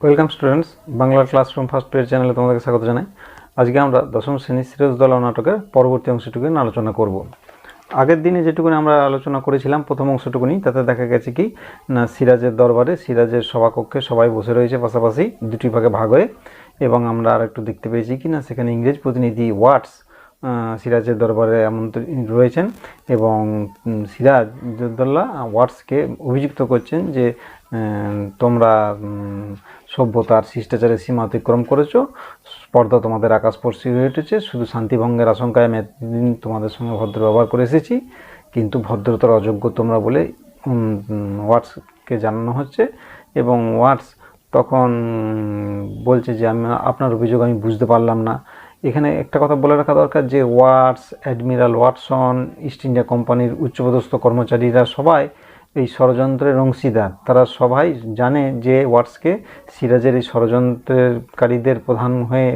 Welcome students, বাংলার classroom first page চ্যানেলে তোমাদেরকে স্বাগত জানাই। আজকে আমরা দশম শ্রেণীর সিরাজউদ্দৌলা নাটকের পরবর্তী অংশটুকু নিয়ে আলোচনা করব। আগের দিনে যেটুকুনি আমরা আলোচনা করেছিলাম প্রথম অংশটুকুনি, তাতে দেখা গেছে কি না, সিরাজের দরবারে সিরাজের সভাকক্ষে সবাই বসে রয়েছে পাশাপাশি দুটি ভাগে ভাগ হয়ে, এবং আমরা আর একটু দেখতে পেয়েছি কি না, সেখানে ইংরেজ প্রতিনিধি ওয়াটস সিরাজের দরবারে আমন্ত্রিত রয়েছেন এবং সিরাজউদ্দৌলা ওয়াটসকে অভিযুক্ত করছেন যে তোমরা সভ্যতার শিষ্টাচারের সীমা অতিক্রম করেছো, স্পর্ধা তোমাদের আকাশস্পর্শী হয়ে উঠেছে, শুধু শান্তিভঙ্গের আশঙ্কায় আমি এতদিন তোমাদের সঙ্গে ভদ্র ব্যবহার করে এসেছি, কিন্তু ভদ্রতার অযোগ্য তোমরা বলে ওয়াটসকে জানানো হচ্ছে। এবং ওয়াটস তখন বলছে যে আমি আপনার অভিযোগ আমি বুঝতে পারলাম না। এখানে একটা কথা বলে রাখা দরকার যে ওয়াটস, অ্যাডমিরাল ওয়াটসন, ইস্ট ইন্ডিয়া কোম্পানির উচ্চপদস্থ কর্মচারীরা সবাই এই ষড়যন্ত্রের অংশীদার। তারা সবাই জানে যে ওয়াটসকে সিরাজের এই ষড়যন্ত্রকারীদের প্রধান হয়ে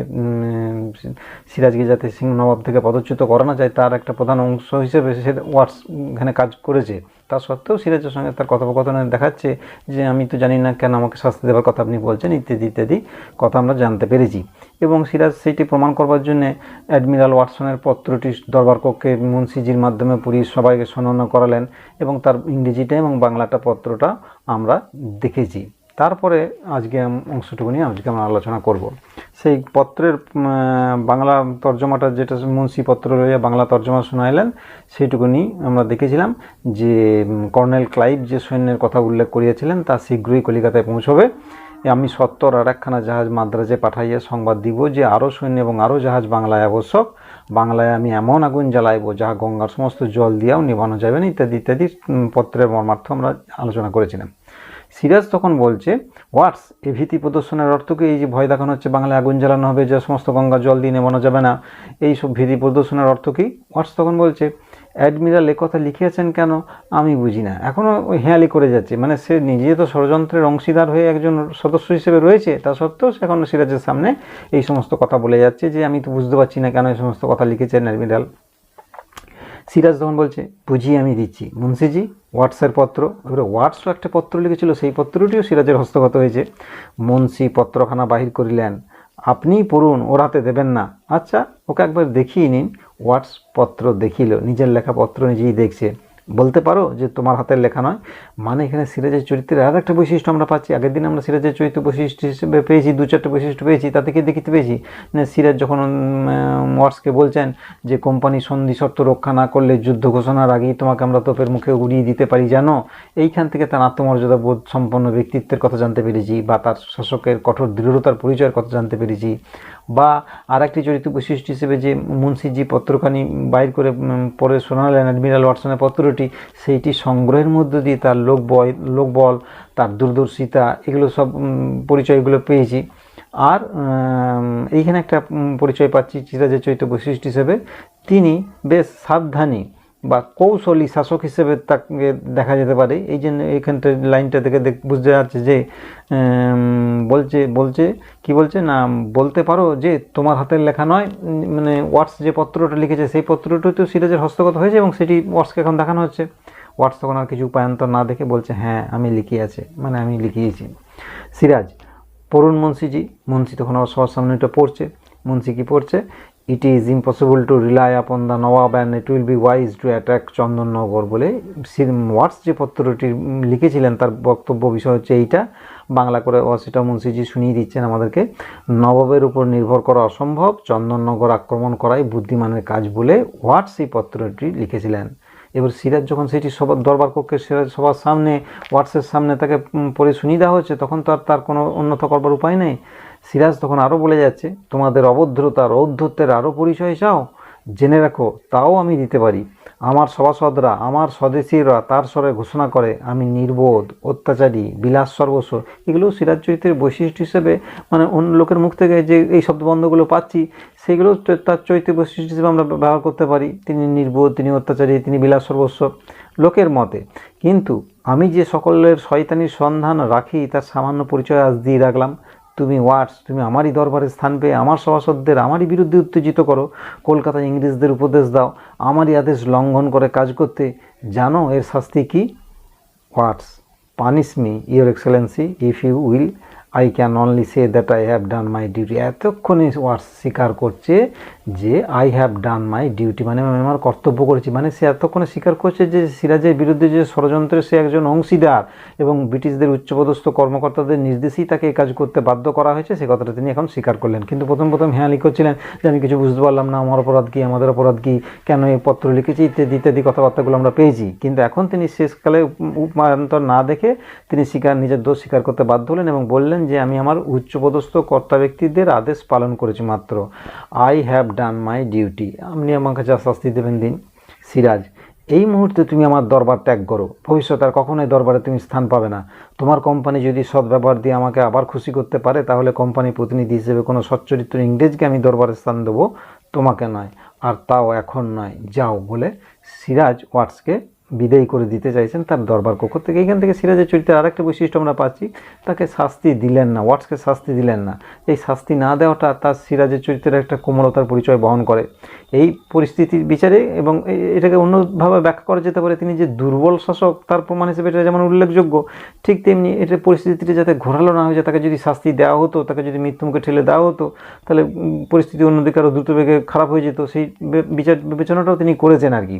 সিরাজকে যাতে সিংহ নবাব থেকে পদচ্যুত করানো যায় তার একটা প্রধান অংশ হিসেবে সে ওয়াটস এখানে কাজ করেছে। তা সত্ত্বেও সিরাজের সঙ্গে তার কথোপকথনে দেখাচ্ছে যে আমি তো জানি না কেন আমাকে শাস্তি দেওয়ার কথা আপনি বলছেন, ইত্যাদি ইত্যাদি কথা আমরা জানতে পেরেছি। এবং সিরাজ সেইটি প্রমাণ করবার জন্য অ্যাডমিরাল ওয়াটসনের পত্রটি দরবার কক্ষে মুন্সিজির মাধ্যমে পুলিশ সবাইকে সনন্ন করালেন এবং তার ইংরেজিটা এবং বাংলাটা পত্রটা আমরা দেখেছি। তারপরে আজকে অংশটুকু নিয়ে আজকে আমরা আলোচনা করব। সেই পত্রের বাংলা তর্জমাটা, যেটা মুন্সি পত্র লইয়া বাংলা তর্জমা শোনাইলেন, সেইটুকুনি আমরা দেখেছিলাম যে কর্নেল ক্লাইভ যে সৈন্যের কথা উল্লেখ করিয়াছিলেন তা শীঘ্রই কলিকাতায় পৌঁছবে। আমি সত্তর আর একখানা জাহাজ মাদ্রাজে পাঠাইয়া সংবাদ দিব যে আরও সৈন্য এবং আরও জাহাজ বাংলায় আবশ্যক। বাংলায় আমি এমন আগুন জ্বালাইব যাহা গঙ্গার সমস্ত জল দিয়াও নিভানো যাবে না, ইত্যাদি ইত্যাদি পত্রের মর্মার্থ আমরা আলোচনা করেছিলাম। সিরাজ তখন বলছে ওয়াটস, এই ভীতি প্রদর্শনের অর্থ কি? এই যে ভয় দেখানো হচ্ছে বাংলায় আগুন জ্বালানো হবে, যে সমস্ত গঙ্গা জল দিয়ে নেবানো যাবে না, এই সব ভীতি প্রদর্শনের অর্থ কি? ওয়াটস তখন বলছে অ্যাডমিরাল কথা লিখিয়েছেন কেন আমি বুঝি না। এখনও ওই হেয়ালি করে যাচ্ছে, মানে সে নিজে তো ষড়যন্ত্রের অংশীদার হয়ে একজন সদস্য হিসেবে রয়েছে, তা সত্ত্বেও সে এখন সিরাজের সামনে এই সমস্ত কথা বলে যাচ্ছে যে আমি তো বুঝতে পারছি না কেন এই সমস্ত কথা লিখেছেন অ্যাডমিরাল। সিরাজ তখন বলছে বুঝিয়ে আমি দিচ্ছি মুন্সিজি, ওয়াটসের পত্র। এবারে ওয়াটসও একটা পত্র লিখেছিল, সেই পত্রটিও সিরাজের হস্তগত হয়েছে। মুন্সি পত্রখানা বাহির করিলেন, আপনিই পড়ুন, ওর হাতে দেবেন না। আচ্ছা, ওকে একবার দেখিয়ে নিন। ওয়াটস পত্র দেখিল, নিজের লেখা পত্র নিজেই দেখছে। বলতে পারো যে তোমার হাতের লেখা নয়? মানে এখানে সিরাজের চরিত্রের আর একটা বৈশিষ্ট্য আমরা পাচ্ছি। আগের দিন আমরা সিরাজের চরিত্র বৈশিষ্ট্য হিসেবে পেয়েছি, দু চারটে বৈশিষ্ট্য পেয়েছি, তা থেকে দেখিতে পেয়েছি সিরাজ যখন ওয়াটসকে বলছেন যে কোম্পানি সন্ধি শর্ত রক্ষা না করলে যুদ্ধ ঘোষণার আগেই তোমাকে আমরা তোপের মুখে উড়িয়ে দিতে পারি জানো। এইখান থেকে তার আত্মমর্যাদা বোধ সম্পন্ন ব্যক্তিত্বের কথা জানতে পেরেছি, বা তার শাসকের কঠোর দৃঢ়তার পরিচয়ের কথা জানতে পেরেছি। বা আর একটি চরিত্র বৈশিষ্ট্য হিসেবে যে মুন্সিজি পত্রখানি বাইর করে পরে শোনালেন অ্যাডমিরাল ওয়াটসনের পত্রটি, সেইটি সংগ্রহের মধ্য দিয়ে তার লোকবল, তার দূরদর্শিতা, এগুলো সব পরিচয়গুলো পেয়েছি। আর এইখানে একটা পরিচয় পাচ্ছি সিরাজের চরিত্র বৈশিষ্ট্য হিসেবে, তিনি বেশ সাবধানী বা কৌশলী শাসক হিসেবে তাকে দেখা যেতে পারে। এই জন্য এইখানটা লাইনটা থেকে বুঝতে যাচ্ছে যে বলছে কি বলছে না, বলতে পারো যে তোমার হাতের লেখা নয়। মানে ওয়াটস যে পত্রটা লিখেছে সেই পত্রটিতেও সিরাজের হস্তগত হয়েছে এবং সেটি ওয়াটসকে এখন দেখানো হচ্ছে। ওয়াটস তখন আর কিছু উপায়ান্তর না দেখে বলছে হ্যাঁ আমি লিখিয়েছি, মানে আমি লিখিয়েছি। সিরাজ, পড়ুন মুন্সিজি। মুন্সি তখন আবার সবার সামনে এটা পড়ছে। মুন্সি কি পড়ছে? It is impossible to rely upon the nawab and it will be wise to attack Chandannagar বলে ওয়াটস যে পত্রটি লিখেছিলেন তার বক্তব্য বিষয় হচ্ছে এইটা। বাংলা করে সেটা মুন্সিজি শুনিয়ে দিচ্ছেন আমাদেরকে। নবাবের উপর নির্ভর করা অসম্ভব, চন্দননগর আক্রমণ করাই বুদ্ধিমানের কাজ বলে ওয়াটস এই পত্রটি লিখেছিলেন। এবার সিরাজ যখন সেটি সবার দরবার কক্ষে সবার সামনে ওয়াটসের সামনে তাকে পড়ে শুনিয়ে দেওয়া হচ্ছে, তখন তো আর তার কোনো অন্যথা করবার উপায় নেই। সিরাজ তখন আরও বলে যাচ্ছে তোমাদের অভদ্রতার ঔদ্ধত্যের আরও পরিচয় চাও? জেনে রাখো, তাও আমি দিতে পারি। আমার সভাসদরা, আমার স্বদেশীরা তার স্বরে ঘোষণা করে আমি নির্বোধ, অত্যাচারী, বিলাস সর্বস্ব। এগুলো সিরাজ চরিত্রের বৈশিষ্ট্য হিসেবে, মানে অন্য লোকের মুখ থেকে যে এই শব্দবন্ধগুলো পাচ্ছি সেগুলো তার চরিত্রের বৈশিষ্ট্য হিসেবে আমরা ব্যবহার করতে পারি। তিনি নির্বোধ, তিনি অত্যাচারী, তিনি বিলাস সর্বস্ব লোকের মতে। কিন্তু আমি যে সকলের শয়তানির সন্ধান রাখি তার সামান্য পরিচয় আজ দিয়ে রাখলাম। তুমি ওয়াটস, তুমি আমারই দরবারে স্থান পেয়ে আমার সভাসদদের আমারই বিরুদ্ধে উত্তেজিত করো, কলকাতায় ইংরেজদের উপদেশ দাও আমারই আদেশ লঙ্ঘন করে কাজ করতে। জানো এর শাস্তি কি? Watts, punish me your excellency if you will I can only say that I have done my duty. এতক্ষণে ওয়াটস স্বীকার করছে যে I have done my duty, মানে আমি আমার কর্তব্য করেছি। মানে সে এতক্ষণে স্বীকার করছে যে সিরাজের বিরুদ্ধে যে ষড়যন্ত্রে সে একজন অংশীদার এবং ব্রিটিশদের উচ্চপদস্থ কর্মকর্তাদের নির্দেশেই তাকে এই কাজ করতে বাধ্য করা হয়েছে, সে কথাটা তিনি এখন স্বীকার করলেন। কিন্তু প্রথম হেয়ালি করছিলেন যে আমি কিছু বুঝতে পারলাম না, আমার অপরাধ কী, আমাদের অপরাধ কী, কেন এই পত্র লিখেছি ইত্যাদি ইত্যাদি কথাবার্তাগুলো আমরা পেয়েছি। কিন্তু এখন তিনি শেষকালে উপান্তর না দেখে তিনি নিজের দোষ স্বীকার করতে বাধ্য হলেন এবং বললেন যে আমি আমার উচ্চপদস্থ কর্তা ব্যক্তিদের আদেশ পালন করেছি মাত্র। I have done my duty. আপনি আমাকে যা শাস্তি দেবেন দিন। সিরাজ, এই মুহূর্তে তুমি আমার দরবার ত্যাগ করো, ভবিষ্যতে আর কখনোই দরবারে তুমি স্থান পাবে না। তোমার কোম্পানি যদি সদ্ব্যবহার দিয়ে আমাকে আবার খুশি করতে পারে তাহলে কোম্পানির প্রতিনিধি হিসেবে কোনো সচ্চরিত্র ইংরেজকে আমি দরবারে স্থান দেবো, তোমাকে নয়, আর তাও এখন নয়, যাও বলে সিরাজ ওয়াটসকে বিদায়ী করে দিতে চাইছেন তার দরবার কক্ষ থেকে। এইখান থেকে সিরাজের চরিত্রের আরেকটা বৈশিষ্ট্য আমরা পাচ্ছি, তাকে শাস্তি দিলেন না, ওয়াটসকে শাস্তি দিলেন না। এই শাস্তি না দেওয়াটা তার সিরাজের চরিত্রের একটা কোমলতার পরিচয় বহন করে। এই পরিস্থিতির বিচারে এবং এটাকে অন্যভাবে ব্যাখ্যা করা যেতে পারে, তিনি যে দুর্বল শাসক তার প্রমাণ হিসেবে এটা যেমন উল্লেখযোগ্য, ঠিক তেমনি এটার পরিস্থিতিটা যাতে ঘোরালো না হয়ে যায়, তাকে যদি শাস্তি দেওয়া হতো, তাকে যদি মৃত্যুমুখে ঠেলে দেওয়া হতো, তাহলে পরিস্থিতি অন্যদিকে আরও দ্রুতবেগে খারাপ হয়ে যেত। সেই বিবেচনাটাও তিনি করেছেন আর কি।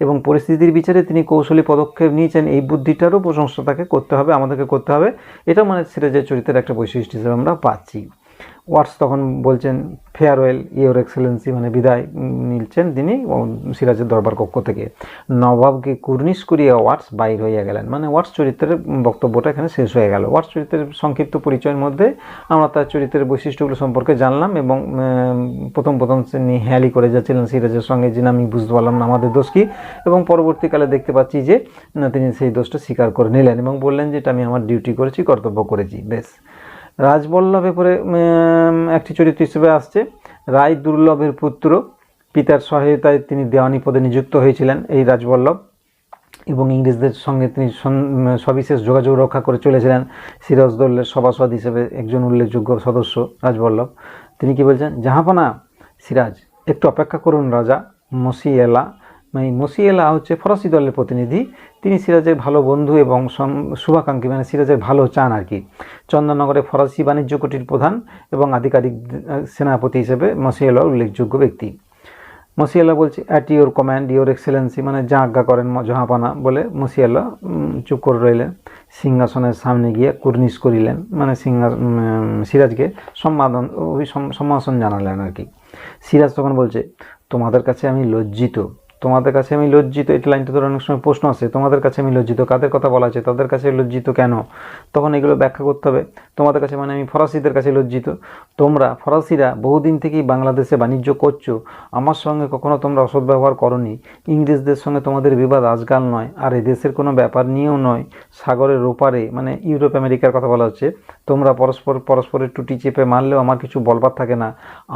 এবং পরিস্থিতির বিচারে তিনি কৌশলী পদক্ষেপ নিয়েছেন, এই বুদ্ধিটারও প্রশংসা তাকে করতে হবে, আমাদেরকে করতে হবে। এটা মানে সিরাজের চরিত্রের একটা বৈশিষ্ট্য হিসেবে আমরা পাচ্ছি। ওয়াটস তখন বলছেন ফেয়ারওয়েল ইয়োর এক্সেলেন্সি, মানে বিদায় নিচ্ছেন তিনি সিরাজের দরবার কক্ষ থেকে। নবাবকে কুর্নিশ করিয়া ওয়াটস বাইর হইয়া গেলেন, মানে ওয়াটস চরিত্রের বক্তব্যটা এখানে শেষ হয়ে গেল। ওয়াটস চরিত্রের সংক্ষিপ্ত পরিচয়ের মধ্যে আমরা তার চরিত্রের বৈশিষ্ট্যগুলো সম্পর্কে জানলাম এবং প্রথম তিনি হেয়ালি করে যাচ্ছিলেন সিরাজের সঙ্গে যে আমি বুঝতে পারলাম না আমাদের দোষ কী, এবং পরবর্তীকালে দেখতে পাচ্ছি যে তিনি সেই দোষটা স্বীকার করে নিলেন এবং বললেন যে এটা আমি আমার ডিউটি করেছি, কর্তব্য করেছি। বেশ। রাজবল্লভে পরে একটি চরিত্র হিসেবে আসছে। রায় দুর্লভের পুত্র, পিতার সহায়তায় তিনি দেওয়ানি পদে নিযুক্ত হয়েছিলেন এই রাজবল্লভ, এবং ইংরেজদের সঙ্গে তিনি সবিশেষ যোগাযোগ রক্ষা করে চলেছিলেন। সিরাজদৌল্যের সভাসদ হিসেবে একজন উল্লেখযোগ্য সদস্য রাজবল্লভ। তিনি কি বলছেন, জাহাপনা সিরাজ একটু অপেক্ষা করুন রাজা। মসিয়েলা, মানে মসিয়েলা হচ্ছে ফরাসি দলের প্রতিনিধি, তিনি সিরাজের ভালো বন্ধু এবং শুভাকাঙ্ক্ষী, মানে সিরাজের ভালো চান আর কি। চন্দননগরে ফরাসি বাণিজ্য কুটির প্রধান এবং আধিকারিক সেনাপতি হিসেবে মসিয়েলা উল্লেখযোগ্য ব্যক্তি। মসিয়েলা বলছে at your command your Excellency, মানে যা আজ্ঞা করেন জাহাপানা বলে মসিয়েলা চুপ করে রইলেন। সিংহাসনের সামনে গিয়ে কুর্নিশ করিলেন, মানে সিরাজকে সম্ভাষণ জানালেন আর কি। সিরাজ তখন বলছে তোমাদের কাছে আমি লজ্জিত, তোমাদের কাছে আমি লজ্জিত। এই লাইনটা ধরে অনেক সময় প্রশ্ন আসে, তোমাদের কাছে আমি লজ্জিত, কাদের কথা বলা আছে, তাদের কাছে লজ্জিত কেন? তখন এগুলো ব্যাখ্যা করতে হবে। তোমাদের কাছে মানে আমি ফরাসিদের কাছে লজ্জিত। তোমরা ফরাসিরা বহুদিন থেকেই বাংলাদেশে বাণিজ্য করছো, আমার সঙ্গে কখনো তোমরা অসৎ ব্যবহার করনি। ইংরেজদের সঙ্গে তোমাদের বিবাদ আজকাল নয়, আর এই দেশের কোনো ব্যাপার নিয়েও নয়। সাগরের ওপারে, মানে ইউরোপ আমেরিকার কথা বলা হচ্ছে, তোমরা পরস্পরের টুটি চেপে মারলেও আমার কিছু বলবার থাকে না।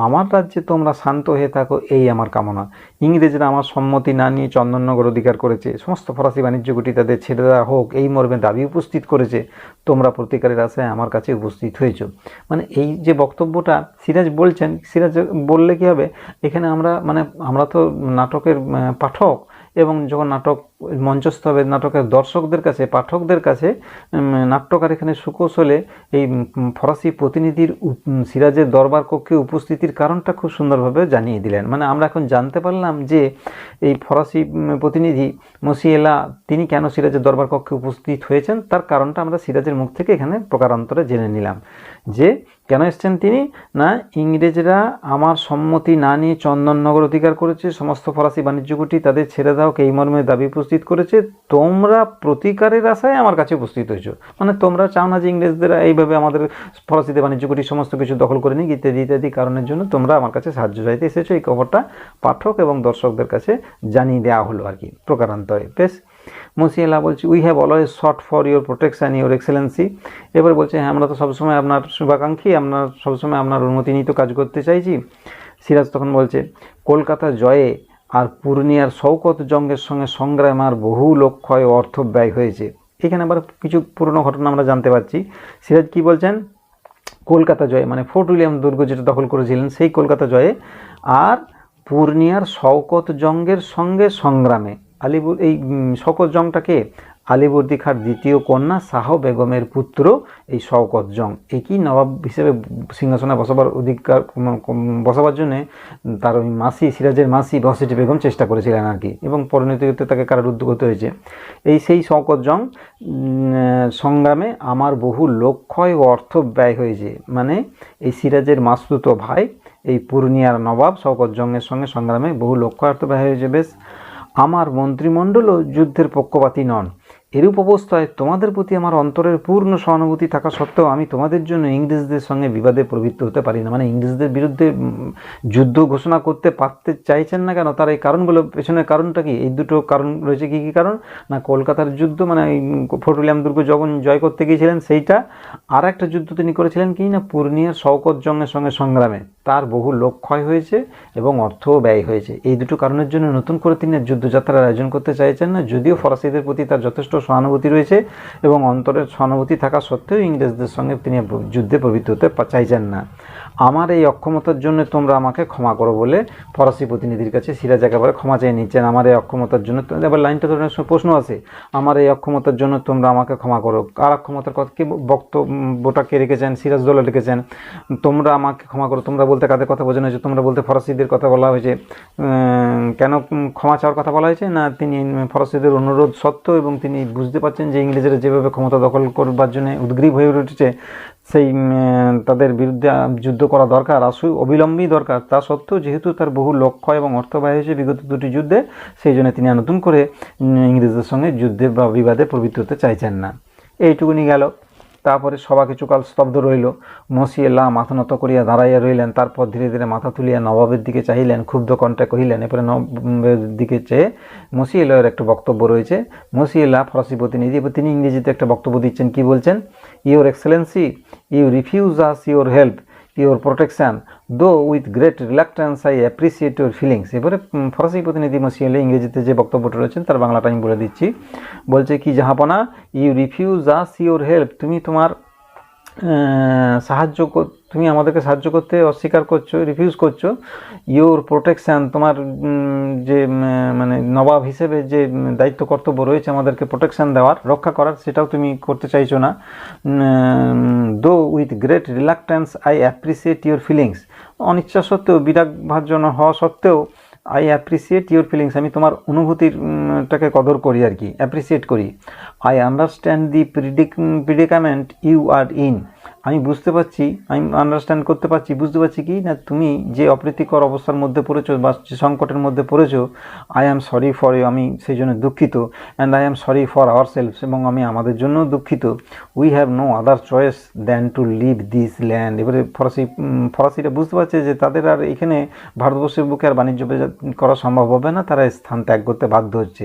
আমার রাজ্যে তোমরা শান্ত হয়ে থাকো, এই আমার কামনা। ইংরেজরা আমার সম্মতি না নিয়ে চন্দননগর অধিকার করেছে, সমস্ত ফরাসি বাণিজ্য গুটি তাদের ছেড়ে দেওয়া হোক এই মর্মে দাবি উপস্থিত করেছে। তোমরা প্রতিকারের আশায় আমার কাছে উপস্থিত হয়েছ। মানে এই যে বক্তব্যটা সিরাজ বলছেন, সিরাজ বললে কী হবে, এখানে আমরা তো নাটকের পাঠক, এবং যখন নাটক মঞ্চস্থ হবে নাটকের দর্শকদের কাছে, পাঠকদের কাছে নাট্যকার এখানে সুকৌশলে এই ফরাসি প্রতিনিধির সিরাজের দরবার কক্ষে উপস্থিতির কারণটা খুব সুন্দরভাবে জানিয়ে দিলেন। মানে আমরা এখন জানতে পারলাম যে এই ফরাসি প্রতিনিধি মসিয়েলা তিনি কেন সিরাজের দরবার কক্ষে উপস্থিত হয়েছেন, তার কারণটা আমরা সিরাজের মুখ থেকে এখানে প্রকারান্তরে জেনে নিলাম। যে কেন এসছেন তিনি, না ইংরেজরা আমার সম্মতি না নিয়ে চন্দননগর অধিকার করেছে, সমস্ত ফরাসি বাণিজ্যগুটি তাদের ছেড়ে দাও এই মর্মে দাবি উপস্থিত করেছে। তোমরা প্রতিকারের আশায় আমার কাছে উপস্থিত হয়েছো, মানে তোমরা চাও না যে ইংরেজরা এইভাবে আমাদের ফরাসিদের বাণিজ্যগুটি সমস্ত কিছু দখল করে নিক, ইত্যাদি ইত্যাদি কারণের জন্য তোমরা আমার কাছে সাহায্য চাইতে এসেছো। এই খবরটা পাঠক এবং দর্শকদের কাছে জানিয়ে দেওয়া হলো আর কি প্রকারান্তরে। বেশ। মসিয়েলা বলছি we have always thought for your protection your Excellency. এবার বলছে হ্যাঁ আমরা তো সবসময় আপনার শুভাকাঙ্ক্ষী, আমরা সবসময় আপনার অনুমতি নিয়ে তো কাজ করতে চাইছি। সিরাজ তখন বলছে কলকাতা জয়ে আর পূর্ণিয়ার শওকত জঙ্গের সঙ্গে সংগ্রামে আর বহু লক্ষয় অর্থ ব্যয় হয়েছে। এখানে আবার কিছু পুরনো ঘটনা আমরা জানতে পারছি। সিরাজ কি বলছেন, কলকাতা জয়ে মানে ফোর্ট উইলিয়াম দুর্গ যেটা দখল করেছিলেন সেই কলকাতা জয়ে আর পূর্ণিয়ার শওকত জঙ্গের সঙ্গে সংগ্রামে, এই শওকত জংটাকে আলীবর্দী খাঁর দ্বিতীয় কন্যা শাহ বেগমের পুত্র এই শওকত জং। একই নবাব হিসেবে সিংহাসনে বসাবার জন্যে তার ওই মাসি, সিরাজের মাসি বহসিটি বেগম চেষ্টা করেছিলেন আর কি, এবং পরিণতিতে তাকে কারারুদ্ধ হতে হয়েছে। সেই শওকত জং সংগ্রামে আমার বহু লক্ষ্য ও অর্থ ব্যয় হয়েছে। মানে এই সিরাজের মাসতুতো ভাই এই পূর্ণিয়ার নবাব শওকত জংয়ের সঙ্গে সংগ্রামে বহু লক্ষ্য অর্থ ব্যয় হয়েছে। বেশ, আমার মন্ত্রিমণ্ডলও যুদ্ধের পক্ষপাতী নন। এরূপ অবস্থায় তোমাদের প্রতি আমার অন্তরের পূর্ণ সহানুভূতি থাকা সত্ত্বেও আমি তোমাদের জন্য ইংরেজদের সঙ্গে বিবাদে প্রবৃত্ত হতে পারি না। মানে ইংরেজদের বিরুদ্ধে যুদ্ধ ঘোষণা করতে চাইছেন না কেন, তার এই কারণগুলো, পেছনের কারণটা কি? এই দুটো কারণ রয়েছে। কী কী কারণ? না, কলকাতার যুদ্ধ, মানে ফোর্ট উইলিয়াম দুর্গ যখন জয় করতে গিয়েছিলেন সেইটা, আর একটা যুদ্ধ তিনি করেছিলেন কি না, পূর্ণিয়ার শওকত জংয়ের সঙ্গে সংগ্রামে তার বহু লোক ক্ষয় হয়েছে এবং অর্থও ব্যয় হয়েছে। এই দুটো কারণের জন্য নতুন করে তিনি যুদ্ধযাত্রার আয়োজন করতে চাইছেন না, যদিও ফরাসিদের প্রতি তার যথেষ্ট সহানুভূতি রয়েছে এবং অন্তরের সহানুভূতি থাকা সত্ত্বেও ইংরেজদের সঙ্গে তিনি যুদ্ধে প্রবৃত্ত হতে চাইছেন না। আমার এই অক্ষমতার জন্য তোমরা আমাকে ক্ষমা করো বলে ফরাসি প্রতিনিধির কাছে সিরাজ একেবারে ক্ষমা চেয়ে নিচ্ছেন। আমার এই অক্ষমতার জন্য, এবার লাইনটা ধরে প্রশ্ন আছে, আমার এই অক্ষমতার জন্য তোমরা আমাকে ক্ষমা করো। কার অক্ষমতার কথা, কি বক্তব্যটা কে রেখেছেন? সিরাজদৌল্লা লিখেছেন তোমরা আমাকে ক্ষমা করো। তোমরা বলতে কাদের কথা বোঝানো হয়েছে? তোমরা বলতে ফরাসিদের কথা বলা হয়েছে। কেন ক্ষমা চাওয়ার কথা বলা হয়েছে? না, তিনি ফরাসিদের অনুরোধ সত্ত্বেও এবং তিনি বুঝতে পারছেন যে ইংরেজরা যেভাবে ক্ষমতা দখল করবার জন্য উদ্গ্রীব হয়ে উঠেছে, সেই তাদের বিরুদ্ধে যুদ্ধ করা দরকার, অবিলম্বেই দরকার। তা সত্ত্বেও যেহেতু তার বহু লক্ষ্য এবং অর্থ ব্যয় হয়েছে বিগত দুটি যুদ্ধে, সেই জন্য তিনি নতুন করে ইংরেজদের সঙ্গে যুদ্ধে বা বিবাদে প্রবৃত্ত হতে চাইছেন না। এইটুকুনি গেল। তারপরে সভা কিছুকাল স্তব্ধ রইল। মসিয়েল্লাহ মাথা নত করিয়া দাঁড়াইয়া রইলেন। তারপর ধীরে ধীরে মাথা তুলিয়া নবাবের দিকে চাহিলেন, ক্ষুব্ধ কণ্ঠে কহিলেন। এরপরে নবাবের দিকে চেয়ে মসিয়েল্লাহের একটা বক্তব্য রয়েছে। মসিয়েল্লাহ ফরাসি প্রতিনিধি, তিনি ইংরেজিতে একটা বক্তব্য দিচ্ছেন। কি বলছেন? Your excellency, you refuse us your help, your protection, though with great reluctance I appreciate your feelings. এবারে ফরাসি প্রতিনিধি মসিয়েল্লাহ ইংরেজিতে যে বক্তব্যটা রয়েছেন তার বাংলাটা আমি বলে দিচ্ছি। বলছে কি, জাহাপনা, you refuse us your help, তুমি তোমার তুমি আমাদেরকে সাহায্য করতে অস্বীকার করছো, রিফিউজ করছো। ইউর প্রোটেকশান, তোমার যে মানে নবাব হিসেবে যে দায়িত্ব কর্তব্য রয়েছে আমাদেরকে প্রোটেকশান দেওয়ার, রক্ষা করার, সেটাও তুমি করতে চাইছো না। দো with great reluctance I appreciate your feelings, অনিচ্ছা সত্ত্বেও, বিরাগভাজন হওয়া সত্ত্বেও, আই অ্যাপ্রিসিয়েট ইউর ফিলিংস, আমি তোমার অনুভূতিরটাকে কদর করি আর কি, অ্যাপ্রিসিয়েট করি। I understand the predicament you are in, আমি বুঝতে পারছি, আমি আন্ডারস্ট্যান্ড করতে পারছি, বুঝতে পারছি কি না, তুমি যে অপ্রীতিকর অবস্থার মধ্যে পড়েছো বা যে সংকটের মধ্যে পড়েছো। I am sorry for you, আমি সেই জন্য দুঃখিত। And I am sorry for ourselves, এবং আমি আমাদের জন্য দুঃখিত। We have no other choice than to leave this land. এবারে ফরাসিরা বুঝতে পারছে যে তাদের আর এখানে ভারতবর্ষের বুকে আর বাণিজ্য করা সম্ভব হবে না, তারা স্থান ত্যাগ করতে বাধ্য হচ্ছে।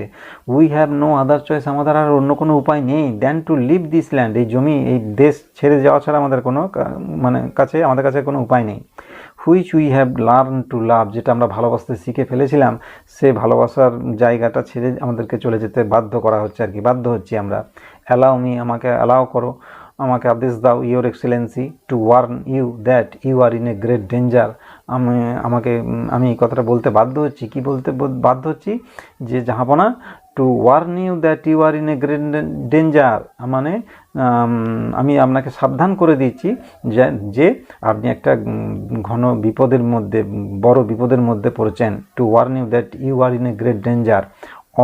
We have no other choice, আমাদের আর অন্য কোনো উপায় নেই। Than to leave this land, এই জমি, এই দেশ ছেড়ে যাওয়া ছাড়া আমাদের কোনো আমাদের কাছে কোনো উপায় নেই। Which we have learn to love, যেটা আমরা ভালোবাসতে শিখে ফেলেছিলাম, সে ভালোবাসার জায়গাটা ছেড়ে আমাদেরকে চলে যেতে বাধ্য করা হচ্ছে আর কি, বাধ্য হচ্ছি আমরা। অ্যালাউ মি, আমাকে অ্যালাউ করো, আমাকে আদেশ দাও, your excellency, to warn you that you are in a great danger. আমি এই কথাটা বলতে বাধ্য হচ্ছি। কি বলতে বাধ্য হচ্ছি? যে জাহাপনা, to warn you that you are in a great danger, মানে আমি আপনাকে সাবধান করে দিচ্ছি যে আপনি একটা ঘন বিপদের মধ্যে, বড় বিপদের মধ্যে পড়েছেন। To warn you that you are in a great danger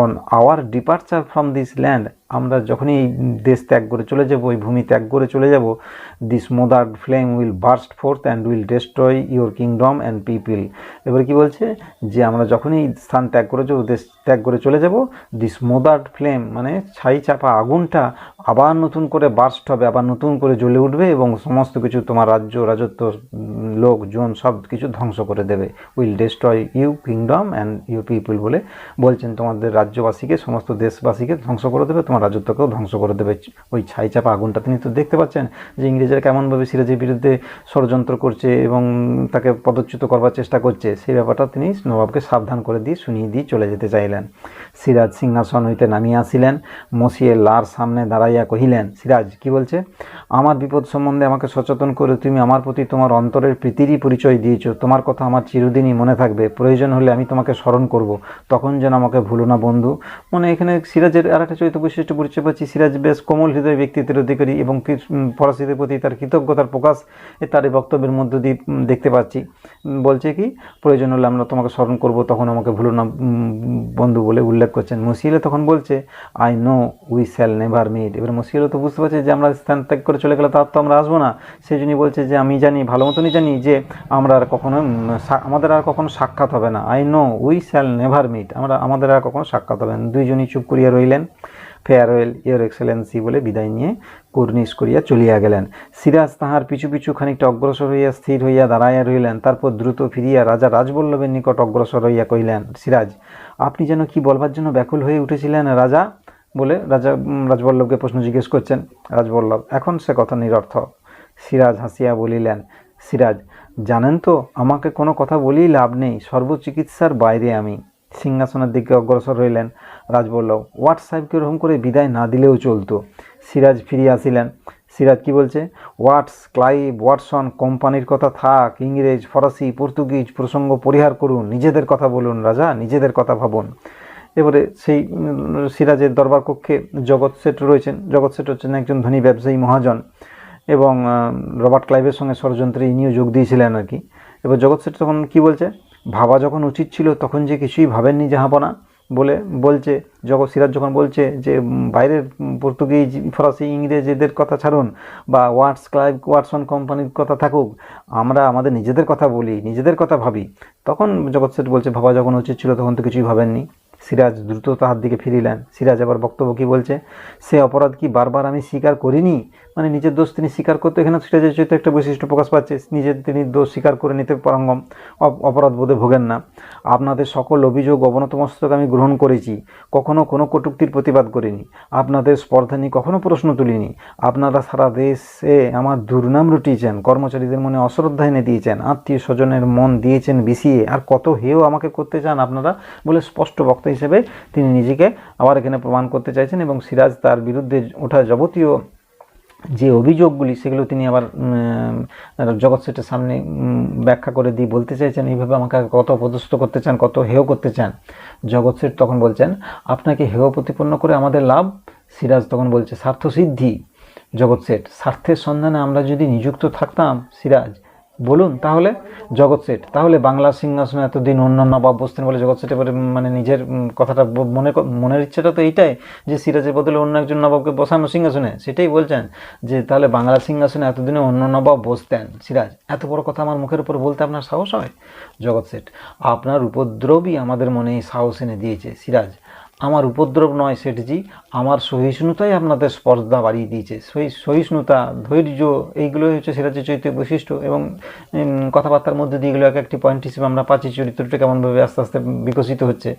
on our departure from this land, আমরা যখনই এই দেশ ত্যাগ করে চলে যাব, এই ভূমি ত্যাগ করে চলে যাব, this smothered flame will burst forth and will destroy your kingdom and people. এবার কি বলছে? যে আমরা যখনই স্থান ত্যাগ করে যাবো, দেশ ত্যাগ করে চলে যাব, দিস মোদার্ড ফ্লেম, মানে ছাই চাপা আগুনটা আবার নতুন করে বার্স্ট হবে, আবার নতুন করে জ্বলে উঠবে এবং সমস্ত কিছু, তোমার রাজত্ব, লোকজন সব কিছু ধ্বংস করে দেবে। Will destroy you kingdom and your people বলে বলছেন, তোমাদের রাজ্যবাসীকে, সমস্ত দেশবাসীকে ধ্বংস করে দেবে, তোমার রাজত্বকেও ধ্বংস করে দেবে। ওই ছাই চাপা আগুনটা, তিনি তো দেখতে পাচ্ছেন যে ইংরেজরা কেমনভাবে সিরাজের বিরুদ্ধে ষড়যন্ত্র করছে এবং তাকে পদচ্যুত করবার চেষ্টা করছে। সেই ব্যাপারটা তিনি নবাবকে সাবধান করে দিয়ে শুনিয়ে দিয়ে চলে যেতে চাইলেন। সিরাজ সিংহাসন হইতে নামিয়া আসিলেন, মসিয়ে লার সামনে দাঁড়াইয়া কহিলেন, সিরাজ কি বলছে, আমার বিপদ সম্বন্ধে আমাকে সচেতন করে তুমি আমার প্রতি তোমার অন্তরের প্রীতিরই পরিচয় দিয়েছ। তোমার কথা আমার চিরদিনই মনে থাকবে। প্রয়োজন হলে আমি তোমাকে স্মরণ করব, তখন যেন আমাকে ভুলো না বন্ধু। মানে এখানে সিরাজের আর একটা চরিত্র বৈশিষ্ট্য পরিচয় পাচ্ছি। সিরাজ বেশ কোমল হৃদয় ব্যক্তিত্বের অধিকারী এবং ফরাসিদের প্রতি তার কৃতজ্ঞতার প্রকাশ তার এই বক্তব্যের মধ্য দিয়ে দেখতে পাচ্ছি। বলছে কি, প্রয়োজন হলে আমরা তোমাকে স্মরণ করব, তখন আমাকে ভুলো না বন্ধু বলে উল্লেখ করছেন। মসিয়েলে তখন বলছে, I know we shall never meet. এবার মসিয়েলে তো বুঝতে পারছে যে আমরা স্থান ত্যাগ করে চলে গেলে তার তো আমরা আসবো না। সেই জন্যই বলছে যে আমি জানি, ভালো মতনই জানি যে আমরা আর কখনো আমাদের আর কখনো সাক্ষাৎ হবে না। I know we shall never meet, আমাদের আর কখনো সাক্ষাৎ হবে না। দুইজনই চুপ করিয়া রইলেন। ফেয়ারওয়েল ইয়োর এক্সেলেন্সি বলে বিদায় নিয়ে কুর্নিশ করিয়া চলিয়া গেলেন। সিরাজ তাহার পিছু পিছু খানিকটা অগ্রসর হইয়া স্থির হইয়া দাঁড়াইয়া রইলেন। তারপর দ্রুত ফিরিয়া রাজা রাজবল্লভের নিকট অগ্রসর হইয়া কহিলেন, সিরাজ আপনি যেন কি বলবার জন্য ব্যাকুল হয়ে উঠেছিলেন রাজা, বলে রাজবল্লভকে প্রশ্ন জিজ্ঞেস করছেন। রাজবল্লভ, এখন সে কথা নিরর্থক। সিরাজ হাসিয়া বলিলেন, সিরাজ জানেন তো আমাকে কোনো কথা বলেই লাভ নেই, সর্বচিকিৎসার বাইরে আমি। সিংহাসনের দিকে অগ্রসর হইলেন। রাজবল্লভ, ওয়াট সাহেবকে ওরকম করে বিদায় না দিলেও চলতো। সিরাজ ফিরিয়ে আসিলেন। সিরাজ কি বলছে, ওয়াটস, ক্লাইভ, ওয়াটসন কোম্পানির কথা থাক, ইংরেজ, ফরাসি, পর্তুগিজ প্রসঙ্গ পরিহার করুন, নিজেদের কথা বলুন রাজা, নিজেদের কথা ভাবুন। এবারে সেই সিরাজের দরবার কক্ষে জগৎ শেঠ রয়েছেন। জগৎ শেঠ হচ্ছেন একজন ধনী ব্যবসায়ী মহাজন এবং রবার্ট ক্লাইভের সঙ্গে ষড়যন্ত্রে ইনিও যোগ দিয়েছিলেন আর কি। এবার জগৎ শেঠ তখন কী বলছে, ভাবা যখন উচিত ছিল তখন যে কিছুই ভাবেননি জাহাপনা বলে বলছে। সিরাজ যখন বলছে যে বাইরের পর্তুগিজ, ফরাসি, ইংরেজ এদের কথা ছাড়ুন, বা ওয়াটস, ক্লাইভ, ওয়াটসন কোম্পানির কথা থাকুক, আমরা আমাদের নিজেদের কথা বলি, নিজেদের কথা ভাবি, তখন জগৎ শেঠ বলছে ভাবা যখন উচিত ছিল তখন তো কিছুই ভাবেননি। সিরাজ দ্রুত তাহার দিকে ফিরিলেন। সিরাজ আবার বক্তব্য কি বলছে, সে অপরাধ কি বারবার আমি স্বীকার করিনি, মানে নিজের দোষ তিনি স্বীকার করতে, এখানে সিরাজের চরিত্রে একটা বৈশিষ্ট্য প্রকাশ পাচ্ছে, নিজের তিনি দোষ স্বীকার করে নিতে পারঙ্গম, অপরাধ বোধে ভোগেন না। আপনাদের সকল অভিযোগ অবনতমস্তক আমি গ্রহণ করেছি, কখনো কোনো কটূক্তির প্রতিবাদ করিনি, আপনাদের স্পর্ধা নিয়ে কখনো প্রশ্ন তুলিনি। আপনারা সারা দেশে আমার দুর্নাম রুটিয়েছেন, কর্মচারীদের মনে অশ্রদ্ধা এনে দিয়েছেন, আত্মীয় স্বজনের মন দিয়েছেন বিষিয়ে, আর কত হেয় আমাকে করতে চান আপনারা, বলে স্পষ্ট বক্তা হিসেবে তিনি নিজেকে আবার এখানে প্রমাণ করতে চাইছেন। এবং সিরাজ তার বিরুদ্ধে ওঠা যাবতীয় যে অভিযোগগুলি সেগুলো তিনি আবার জগৎ শেঠের সামনে ব্যাখ্যা করে দিয়ে বলতে চাইছেন, এইভাবে আমাকে কত অপদস্থ করতে চান, কত হেয় করতে চান। জগৎ শেঠ তখন বলছেন, আপনাকে হেয় প্রতিপন্ন করে আমাদের লাভ। সিরাজ তখন বলছে, স্বার্থসিদ্ধি। জগৎ শেঠ, স্বার্থের সন্ধানে আমরা যদি নিযুক্ত থাকতাম সিরাজ, বলুন তাহলে। জগৎ শেঠ, তাহলে বাংলার সিংহাসনে এতদিন অন্য নবাব বসতেন, বলে জগৎ শেঠ এবারে মানে নিজের কথাটা মনের ইচ্ছাটা তো এইটাই যে সিরাজের বদলে অন্য একজন নবাবকে বসানো সিংহাসনে, সেটাই বলছেন যে তাহলে বাংলার সিংহাসনে এতদিনে অন্য নবাব বসতেন। সিরাজ, এত বড় কথা আমার মুখের উপর বলতে আপনার সাহস হয়? জগৎ শেঠ, আপনার উপদ্রবই আমাদের মনে এই সাহস এনে দিয়েছে। সিরাজ, আমার উপদ্রব নয় শেঠজি, আমার সহিষ্ণুতাই আপনাদের স্পর্ধা বাড়িয়ে দিয়েছে। সহিষ্ণুতা, ধৈর্য, এইগুলোই হচ্ছে সিরাজের চরিত্রের বৈশিষ্ট্য। এবং কথাবার্তার মধ্যে দিয়ে এগুলো এক একটি পয়েন্ট হিসেবে আমরা পাচ্ছি চরিত্রটা কেমনভাবে আস্তে আস্তে বিকশিত হচ্ছে।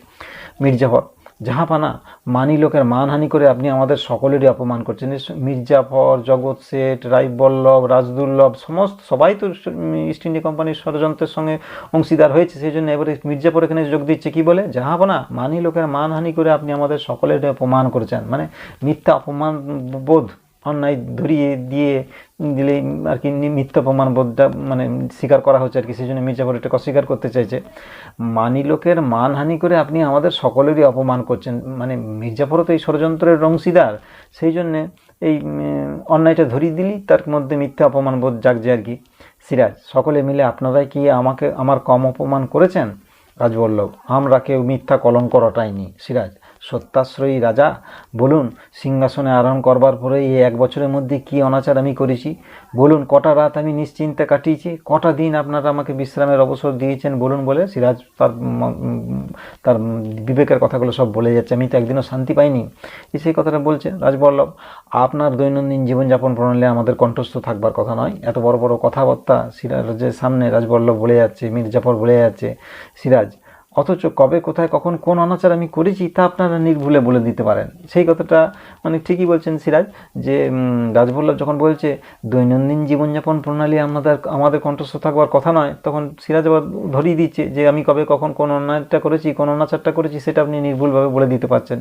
মির্জাফর, জাহাপানা, মানি লোকের মানহানি করে আপনি আমাদের সকলেরই অপমান করছেন। মির্জাফর, জগৎ শেঠ, রায়বল্লভ, রাজদুর্লভ সবাই তো ইস্ট ইন্ডিয়া কোম্পানির ষড়যন্ত্রের সঙ্গে অংশীদার হয়েছে। সেই জন্য এবারে মির্জাফর এখানে যোগ দিচ্ছে, কি বলে, জাহাপানা, মানি লোকের মানহানি করে আপনি আমাদের সকলের অপমান করেছেন। মানে মিথ্যা অপমান বোধ, অন্যায় ধরিয়ে দিয়ে দিলে আর কি মিথ্যা প্রমাণ বোধটা মানে স্বীকার করা হচ্ছে আর কি। সেই জন্য মির্জাফর এটাকে অস্বীকার করতে চাইছে। মানি লোকের মানহানি করে আপনি আমাদের সকলেরই অপমান করছেন, মানে মির্জাফরও তো এই ষড়যন্ত্রের অংশীদার। সেই জন্যে এই অন্যায়টা ধরিয়ে দিলি তার মধ্যে মিথ্যা অপমান বোধ জাগছে আর কি। সিরাজ, সকলে মিলে আপনারাই কি আমার কম অপমান করেছেন? রাজবল্লভ, আমরা কেউ মিথ্যা কলঙ্ক রটাইনি। সিরাজ, সত্যাশ্রয়ী রাজা, বলুন সিংহাসনে আরোহণ করবার পরে এই 1 বছরের মধ্যে কি অনাচার আমি করেছি? বলুন কটা রাত আমি নিশ্চিন্তে কাটিয়েছি, কটা দিন আপনারা আমাকে বিশ্রামের অবসর দিয়েছেন, বলুন। বলে সিরাজ তার বিবেকের কথাগুলো সব বলে যাচ্ছে, আমি তো একদিনও শান্তি পাইনি, সেই কথাটা বলছে। রাজবল্লভ, আপনার দৈনন্দিন জীবনযাপন প্রণালী আমাদের কণ্ঠস্থ থাকবার কথা নয়। এত বড় বড় কথাবার্তা সিরাজের সামনে রাজবল্লভ বলে যাচ্ছে, মির্জাফর বলে যাচ্ছে। সিরাজ, অথচ কবে কোথায় কখন কোন অনাচার আমি করেছি তা আপনারা নির্ভুলে বলে দিতে পারেন। সেই কথাটা মানে ঠিকই বলছেন সিরাজ, যে রাজবল্লভ যখন বলছে দৈনন্দিন জীবনযাপন প্রণালী আমাদের কণ্ঠস্থ থাকবার কথা নয়, তখন সিরাজ আবার ধরিয়ে দিচ্ছে যে আমি কবে কখন কোন অন্যায়টা করেছি, কোন অনাচারটা করেছি, সেটা আপনি নির্ভুলভাবে বলে দিতে পারছেন।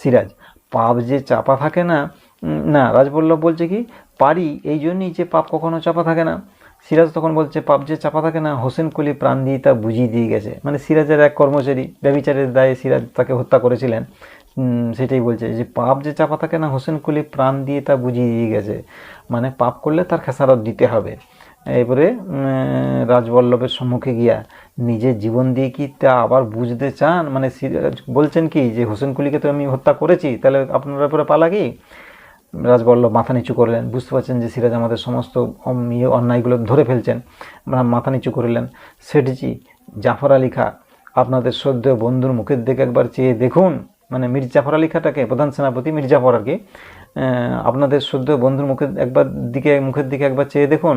সিরাজ, পাপ যে চাপা থাকে না, না, রাজবল্লভ বলছে কি পারি, এই জন্যই যে পাপ কখনো চাপা থাকে না। সিরাজ তখন বলছে পাপ যে চাপা থাকে না, হোসেন কুলি প্রাণ দিয়ে তা বুঝিয়ে দিয়ে গেছে। মানে সিরাজের এক কর্মচারী ব্যভিচারের দায়ে সিরাজ তাকে হত্যা করেছিলেন, সেটাই বলছে যে পাপ যে চাপা থাকে না, হোসেন কুলি প্রাণ দিয়ে তা বুঝিয়ে দিয়ে গেছে। মানে পাপ করলে তার খেসারত দিতে হবে। এবারে রাজবল্লভের সম্মুখে গিয়া নিজের জীবন দিয়ে কি তা আবার বুঝতে চান? মানে সিরাজ বলছেন কি যে হোসেন কুলিকে তো আমি হত্যা করেছি, তাহলে আপনার উপরে পালা কি? রাজবল্লভ মাথা নিচু করলেন, বুঝতে পারছেন যে সিরাজ আমাদের সমস্ত অন্যায়গুলো ধরে ফেলছেন, মাথা নিচু করলেন। সেঠজি, জাফর আলী খা, আপনাদের শ্রদ্ধেয় বন্ধুর মুখের দিকে একবার চেয়ে দেখুন। মানে মীর জাফর আলী খাটাকে, প্রধান সেনাপতি মীর জাফর আর কি, আপনাদের শ্রদ্ধেয় বন্ধুর মুখের দিকে একবার চেয়ে দেখুন।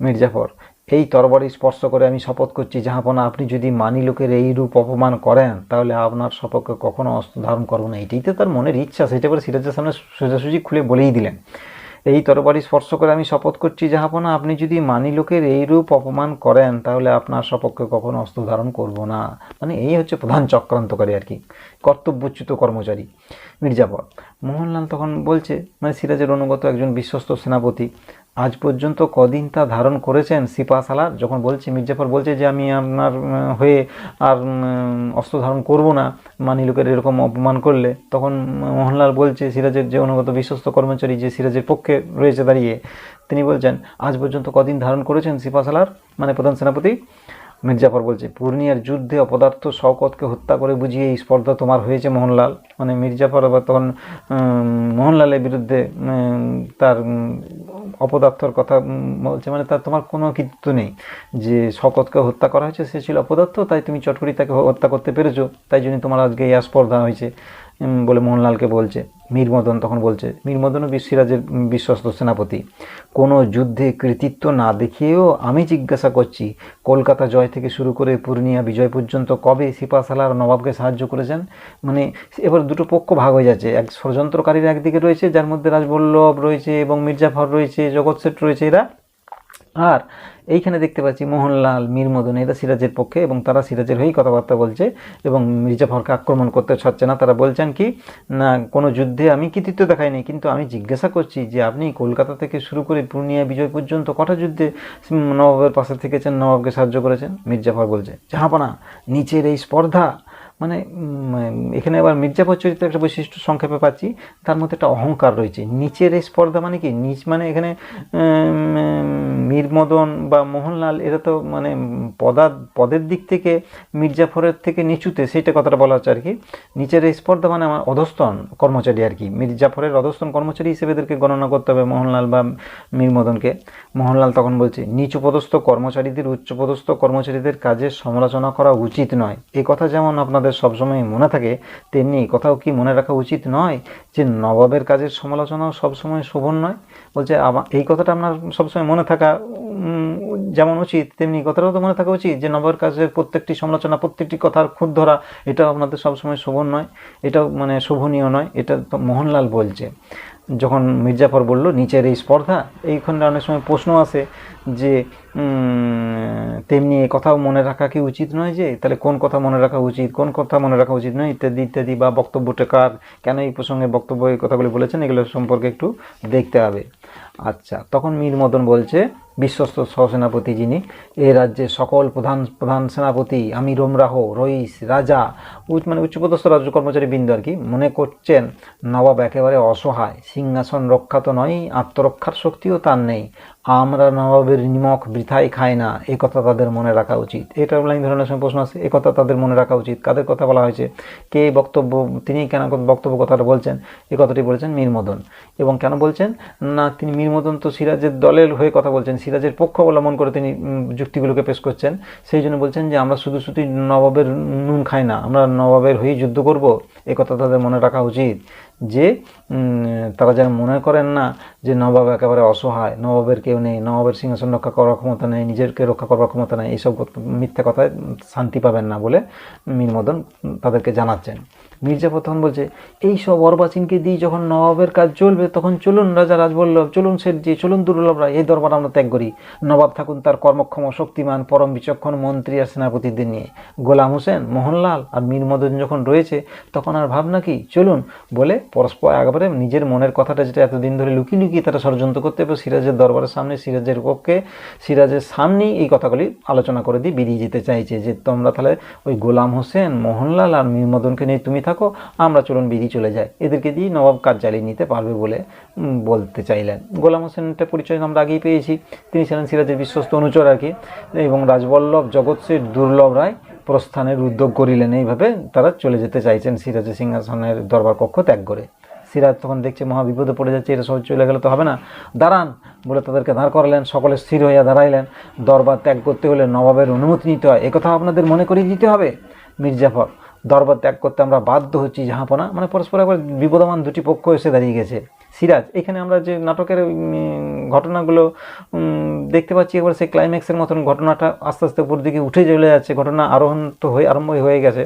মীর জাফর, এই তরবারি স্পর্শ করে আমি শপথ করছি জাহাপনা, আপনি যদি মানি লোকের এই রূপ অপমান করেন তাহলে আপনার সপক্ষে কখনো অস্ত্র ধারণ করবো না। এটাই তো তার মনের ইচ্ছা, সেটা করে সিরাজের সামনে সোজাসুজি খুলে বলেই দিলেন। এই তরবারি স্পর্শ করে আমি শপথ করছি জাহাপনা, আপনি যদি মানি লোকের এই রূপ অপমান করেন তাহলে আপনার সপক্ষে কখনো অস্ত্র ধারণ করব না। মানে এই হচ্ছে প্রধান চক্রান্তকারী আর কি, কর্তব্যচ্যুত কর্মচারী মীর জাফর। মোহনলাল তখন বলছে, মানে সিরাজের অনুগত একজন বিশ্বস্ত সেনাপতি, আজ পর্যন্ত কদিন তা ধারণ করেছেন সিপাহসালার? যখন বলছে মীর জাফর বলছে যে আমি আপনার হয়ে আর অস্ত্র ধারণ করব না মানি লোকের এরকম অপমান করলে, তখন মোহনলাল বলছে, সিরাজের যে অনুগত বিশ্বস্ত কর্মচারী যে সিরাজের পক্ষে রয়েছে দাঁড়িয়ে, তিনি বলছেন আজ পর্যন্ত কদিন ধারণ করেছেন সিপাহসালার, মানে প্রধান সেনাপতি? মীর জাফর বলছে, পূর্ণিয়ার যুদ্ধে অপদার্থ শওকতকে হত্যা করে বুঝিয়ে এই স্পর্ধা তোমার হয়েছে মোহনলাল। মানে মীর জাফর আবার তখন মোহনলালের বিরুদ্ধে তার অপদার্থর কথা বলছে, মানে তার তোমার কোনো কৃতিত্ব নেই, যে শওকতকে হত্যা করা হয়েছে সে ছিল অপদার্থ, তাই তুমি চট করে তাকে হত্যা করতে পেরেছো, তাই জন্য তোমার আজকে এই স্পর্ধা হয়েছে বলে মোহনলালকে বলছে। মীর মদন তখন বলছে, মীর মদনও সিরাজের বিশ্বস্ত সেনাপতি, কোনো যুদ্ধে কৃতিত্ব না দেখিয়েও আমি জিজ্ঞাসা করছি কলকাতা জয় থেকে শুরু করে পূর্ণিয়া বিজয় পর্যন্ত কবে সিপাহসালার নবাবকে সাহায্য করেছেন? মানে এবার দুটো পক্ষ ভাগ হয়ে যাচ্ছে, এক ষড়যন্ত্রকারীরা একদিকে রয়েছে, যার মধ্যে রাজবল্লভ রয়েছে এবং মীর জাফর রয়েছে, জগৎ শেঠ রয়েছে এরা, আর এইখানে দেখতে পাচ্ছি মোহনলাল, মীর মদন, এরা সিরাজের পক্ষে এবং তারা সিরাজের হয়েই কথাবার্তা বলছে এবং মীর জাফরকে আক্রমণ করতে ছাড়ছে না। তারা বলছেন কি না, কোনো যুদ্ধে আমি কৃতিত্ব দেখাইনি, কিন্তু আমি জিজ্ঞাসা করছি যে আপনি কলকাতা থেকে শুরু করে পূর্ণিয়া বিজয় পর্যন্ত কটা যুদ্ধে নবাবের পাশে থেকেছেন, নবাবকে সাহায্য করেছেন? মীর জাফর বলছে, জাহাপনা, নিচের এই স্পর্ধা, মানে এখানে আবার মীর জাফর চরিত্রের একটা বৈশিষ্ট্য সংক্ষেপে পাচ্ছি, তার মধ্যে একটা অহংকার রয়েছে। নিচের এই স্পর্ধা মানে কি, নিচ মানে এখানে মীর মদন বা মোহনলাল এরা তো মানে পদের দিক থেকে মীর জাফরের থেকে নিচুতে, সেইটা কথাটা বলা হচ্ছে আর কি। নিচের এই স্পর্ধা মানে আমার অধস্তন কর্মচারী আর কি, মীর জাফরের অধস্তন কর্মচারী হিসেবে এদেরকে গণনা করতে হবে মোহনলাল বা মীর মদনকে। মোহনলাল তখন বলছে, নিচুপদস্থ কর্মচারীদের উচ্চপদস্থ কর্মচারীদের কাজের সমালোচনা করা উচিত নয়। এই কথা যেমন আপনাদের সবসময় মনে থাকে, তেমনি কথাও কি মনে রাখা উচিত নয় যে নবাবের কাজের সমালোচনাও সবসময় শোভন নয়? বলছে এই কথাটা আপনার সবসময় মনে থাকা যেমন উচিত, তেমনি কথাটাও তো মনে থাকা উচিত যে নবাবের কাজের প্রত্যেকটি সমালোচনা, প্রত্যেকটি কথার খুঁত ধরা, এটাও আপনাদের সবসময় শোভন নয়, এটাও মানে শোভনীয় নয়। এটা তো মোহনলাল বলছে। যখন মীর জাফর বলল নিচের এই স্পর্ধা, এইখানে অনেক সময় প্রশ্ন আসে যে তেমনি এই কথাও মনে রাখা কি উচিত নয়, যে তাহলে কোন কথা মনে রাখা উচিত, কোন কথা মনে রাখা উচিত নয়, ইত্যাদি ইত্যাদি, বা বক্তব্যটা কার, কেন এই প্রসঙ্গে বক্তব্য, এই কথাগুলি বলেছেন, এগুলো সম্পর্কে একটু দেখতে হবে। আচ্ছা, তখন মীর মদন বলছে, বিশ্বস্ত সহসেনাপতি যিনি, এ রাজ্যের সকল প্রধান সেনাপতি, আমি রোমরাহ, রইস, রাজা, মানে উচ্চপদস্থ রাজ্য কর্মচারী বৃন্দ আর কি, মনে করছেন নবাব একেবারে অসহায়, সিংহাসন রক্ষা তো নয়, আত্মরক্ষার শক্তিও তার নেই। আমরা নবাবের নিমক বৃথাই খাই না, এ কথা তাদের মনে রাখা উচিত। এটা লাইন ধরনের সময় প্রশ্ন আছে, এ কথা তাদের মনে রাখা উচিত। কাদের কথা বলা হয়েছে, কে বক্তব্য, তিনি কেন বক্তব্য কথাটা বলছেন? এই কথাটি বলেছেন মীর মদন। এবং কেন বলছেন না, তিনি মীর মদন তো সিরাজের দলের হয়ে কথা বলছেন, সিরাজের পক্ষ অবলম্বন করে তিনি যুক্তিগুলোকে পেশ করছেন, সেই জন্য বলছেন যে আমরা শুধু শুধু নবাবের নুন খাই না, আমরা নবাবের হয়েই যুদ্ধ করব, এ কথা তাদের মনে রাখা উচিত। যে তারা যেন মনে করেন না যে নবাব একেবারে অসহায়, নবাবেরকে কেউ নেই, নবাবের সিংহাসন রক্ষা করার ক্ষমতা নেই, নিজেকে রক্ষা করবার ক্ষমতা নেই, এইসব মিথ্যা কথায় শান্তি পাবেন না বলে মীর মদন তাদেরকে জানাচ্ছেন। মির্জাফর তখন বলছে, এই সব অর্বাচীনকে দিয়ে যখন নবাবের কাজ চলবে তখন চলুন রাজা রাজবল্লভ, চলুন শেঠজি, চলুন দুর্লভ রায়, এই দরবার আমরা ত্যাগ করি। নবাব থাকুন তার কর্মক্ষম শক্তিমান পরম বিচক্ষণ মন্ত্রী আর সেনাপতিদের নিয়ে। গোলাম হোসেন, মোহনলাল আর মীর মদন যখন রয়েছে তখন আর ভাবনা কি, চলুন বলে পরস্পর একবারে নিজের মনের কথাটা যেটা এতদিন ধরে লুকিয়ে লুকিয়ে তারা ষড়যন্ত্র করতে হবে সিরাজের দরবারের সামনে, সিরাজের পক্ষে, সিরাজের সামনেই এই কথাগুলি আলোচনা করে দিয়ে বেরিয়ে যেতে চাইছে যে তোমরা তাহলে ওই গোলাম হোসেন, মোহনলাল আর মীর মদনকে নিয়ে তুমি থাকো, আমরা চলুন বেরিয়ে চলে যাই, এদেরকে দিয়ে নবাব কাজ চালিয়ে নিতে পারবে বলে বলতে চাইলেন। গোলাম হোসেনটা পরিচয় আমরা আগেই পেয়েছি, তিনি ছিলেন সিরাজের বিশ্বস্ত অনুচর আর কি, এবং রাজবল্লভ জগৎ শেঠ দুর্লভ রায় প্রস্থানের উদ্যোগ করিলেন। এইভাবে তারা চলে যেতে চাইছেন সিরাজের সিংহাসনের দরবার কক্ষ ত্যাগ করে। সিরাজ তখন দেখছে মহা বিপদে পড়ে যাচ্ছে, এটা সহজ চলে গেলে তো হবে না, দাঁড়ান বলে তাদেরকে দাঁড় করালেন। সকলে স্থির হইয়া দাঁড়াইলেন। দরবার ত্যাগ করতে হলে নবাবের অনুমতি নিতে হয়, একথা আপনাদের মনে করিয়ে দিতে হবে। মির্জাফর, দরবার ত্যাগ করতে আমরা বাধ্য হচ্ছি জাহাপনা, মানে পরস্পর একবার বিবদমান দুটি পক্ষ এসে দাঁড়িয়ে গেছে। সিরাজ, এখানে আমরা যে নাটকের ঘটনাগুলো দেখতে পাচ্ছি, একবার সেই ক্লাইম্যাক্সের মতন ঘটনাটা আস্তে আস্তে উপর দিকে উঠে চলে যাচ্ছে, ঘটনা আরোহণ তো আরম্ভ হয়ে গেছে।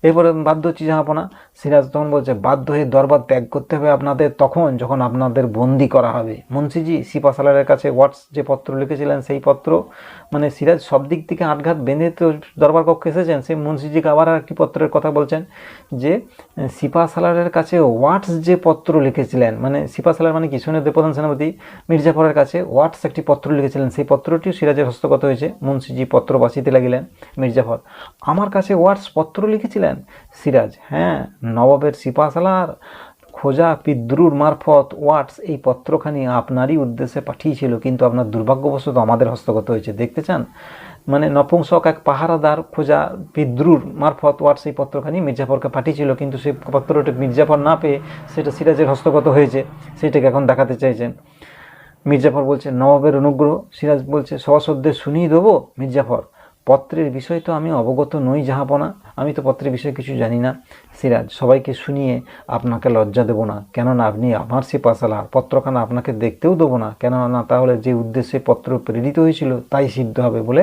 এরপরে বাধ্য হচ্ছি জাহাপনা। সিরাজ তখন বলছে, বাধ্য হয়ে দরবার ত্যাগ করতে হবে আপনাদের তখন যখন আপনাদের বন্দি করা হবে। মুন্সিজি সিপাসালারের কাছে ওয়াটস যে পত্র লিখেছিলেন সেই পত্র, মানে সিরাজ সব দিক থেকে আটঘাট বেঁধে তো দরবার কক্ষে এসেছেন, সেই মুন্সিজিকে আবার একটি পত্রের কথা বলছেন যে সিপাসালারের কাছে ওয়াটস যে পত্র লিখেছিলেন, মানে সিপাসালার মানে কি, শুনে প্রধান সেনাপতি মির্জাফরের কাছে ওয়াটস একটি পত্র লিখেছিলেন, সেই পত্রটিও সিরাজের হস্তগত হয়েছে। মুন্সিজি পত্র বাঁচিতে লাগিলেন। মির্জাফর, আমার কাছে ওয়াটস পত্র লিখেছিলেন? সিরাজ, হ্যাঁ, নবাবের সিপাহসালার খোঁজা পিদ্রুর মারফত ওয়াটস এই পত্রখানি আপনারই উদ্দেশ্যে পাঠিয়েছিল, কিন্তু আপনার দুর্ভাগ্যবশত আমাদের হস্তগত হয়েছে। দেখতে চান, মানে নপুংসক এক পাহারাদার খোঁজা পিদ্রুর মারফত ওয়াটস এই পত্রখানি মির্জাফরকে পাঠিয়েছিল, কিন্তু সেই পত্রটা মির্জাফর না পেয়ে সেটা সিরাজের হস্তগত হয়েছে, সেটাকে এখন দেখাতে চাইছেন। মির্জাফর বলছে, নবাবের অনুগ্রহ। সিরাজ বলছে, সহসদ্যে শুনিয়ে দেবো। মির্জাফর, পত্রের বিষয় তো আমি অবগত নই জাহাপনা, আমি তো পত্রের বিষয়ে কিছু জানি না। সিরাজ, সবাইকে শুনিয়ে আপনাকে লজ্জা দেবো না, কেননা আপনি আমার সিপাহসালার, পত্রখানা আপনাকে দেখতেও দেবো না, কেননা তাহলে যে উদ্দেশ্যে পত্র প্রেরিত হয়েছিল তাই সিদ্ধ হবে বলে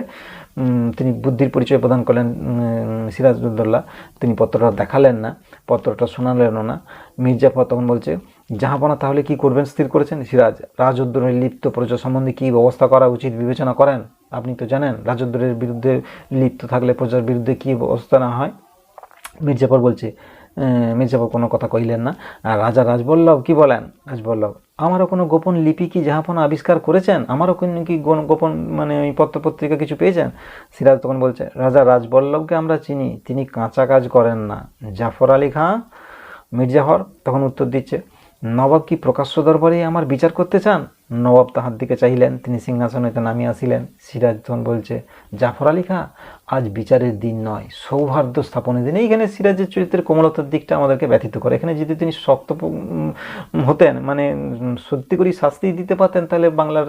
তিনি বুদ্ধির পরিচয় প্রদান করলেন। সিরাজউদ্দৌলা তিনি পত্রটা দেখালেন না, পত্রটা শোনালেনও না। মির্জাফর তখন বলছে, জাহাপনা তাহলে কি করবেন স্থির করেছেন? সিরাজ, রাজদ্রোহে লিপ্ত প্রজা সম্বন্ধে কী ব্যবস্থা করা উচিত বিবেচনা করেন? আপনি তো জানেন রাজদ্রোহের বিরুদ্ধে লিপ্ত থাকলে প্রজার বিরুদ্ধে কী ব্যবস্থা না হয়। মির্জাফর বলছে, মির্জাফর কোনো কথা কইলেন না। আর রাজা রাজবল্লভ কি বলেন? রাজবল্লভ, আমারও কোনো গোপন লিপি কি জাহাপনা আবিষ্কার করেছেন? আমারও কি গোপন মানে ওই পত্রপত্রিকা কিছু পেয়েছেন? সিরাজ তখন বলছে, রাজা রাজবল্লভকে আমরা চিনি, তিনি কাঁচা কাজ করেন না। জাফর আলী খাঁ। মির্জাফর তখন উত্তর দিচ্ছে, নবাব কি প্রকাশ্য দরবারে আমার বিচার করতে চান? নবাব তাহার দিকে চাইলেন, তিনি সিংহাসন হইতে নামিয়ে আসিলেন। সিরাজ তখন বলছে, জাফর আলী খাঁ, আজ বিচারের দিন নয়, সৌহার্দ্য স্থাপনের দিন। এইখানে সিরাজের চরিত্রের কোমলতার দিকটা আমাদেরকে ব্যথিত করে। এখানে যদি তিনি শক্ত হতেন, মানে সত্যি করে শাস্তি দিতে পারতেন, তাহলে বাংলার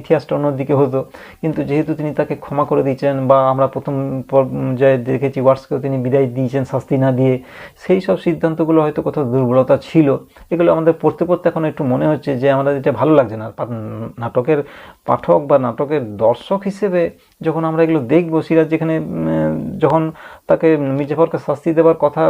ইতিহাসটা অন্যদিকে হতো। কিন্তু যেহেতু তিনি তাকে ক্ষমা করে দিয়েছেন, বা আমরা প্রথম পর্যায়ে দেখেছি ওয়াটসকেও তিনি বিদায় দিয়েছেন শাস্তি না দিয়ে, সেই সব সিদ্ধান্তগুলো হয়তো কোথাও দুর্বলতা ছিল। এগুলো আমাদের পড়তে পড়তে এখন একটু মনে হচ্ছে যে আমাদের এটা ভালো লাগছে না। নাটকের পাঠক বা নাটকের দর্শক হিসেবে যখন আমরা এগুলো দেখবো, সিরাজ যেখানে যখন তাকে মির্জাফরকে শাস্তি দেওয়ার কথা